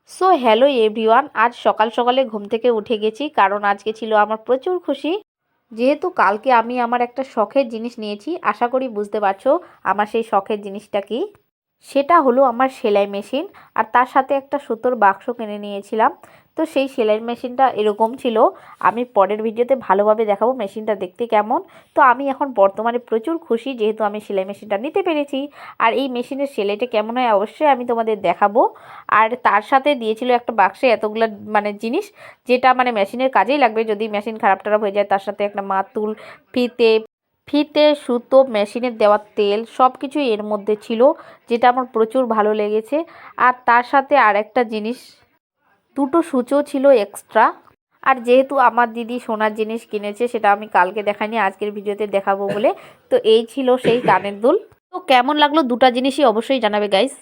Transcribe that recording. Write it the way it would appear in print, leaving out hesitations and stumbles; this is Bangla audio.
সো হ্যালো এভরিওয়ান, আজ সকাল সকালে ঘুম থেকে উঠে গেছি, কারণ আজকে ছিল আমার প্রচুর খুশি। যেহেতু কালকে আমি আমার একটা শখের জিনিস নিয়েছি, আশা করি বুঝতে পারছো আমার সেই শখের জিনিসটা কি। সেটা হলো আমার সেলাই মেশিন, আর তার সাথে একটা সুতোর বাক্স কিনে নিয়েছিলাম। তো সেই সেলাই মেশিনটা এরকম ছিল, আমি পরের ভিডিওতে ভালোভাবে দেখাবো মেশিনটা দেখতে কেমন। তো আমি এখন বর্তমানে প্রচুর খুশি, যেহেতু আমি সেলাই মেশিনটা নিতে পেরেছি। আর এই মেশিনের সেলাইটা কেমন হয় অবশ্যই আমি তোমাদের দেখাবো। আর তার সাথে দিয়েছিল একটা বাক্সে এতগুলো জিনিস, যেটা মেশিনের কাজেই লাগবে যদি মেশিন খারাপ টারাপ হয়ে যায়। তার সাথে একটা মাতুল, ফিতে ফিতে সুতো, মেশিনের দেওয়া তেল, সব কিছুই এর মধ্যে ছিল, যেটা আমার প্রচুর ভালো লেগেছে। আর তার সাথে আরেকটা জিনিস, দুটো সূচও ছিল এক্সট্রা। আর যেহেতু আমার দিদি সোনার জিনিস কিনেছে, সেটা আমি কালকে দেখাইনি, আজকের ভিডিওতে দেখাবো বলে। তো এই ছিল সেই কানের দুল। তো কেমন লাগলো দুটো জিনিসই অবশ্যই জানাবে গাইস।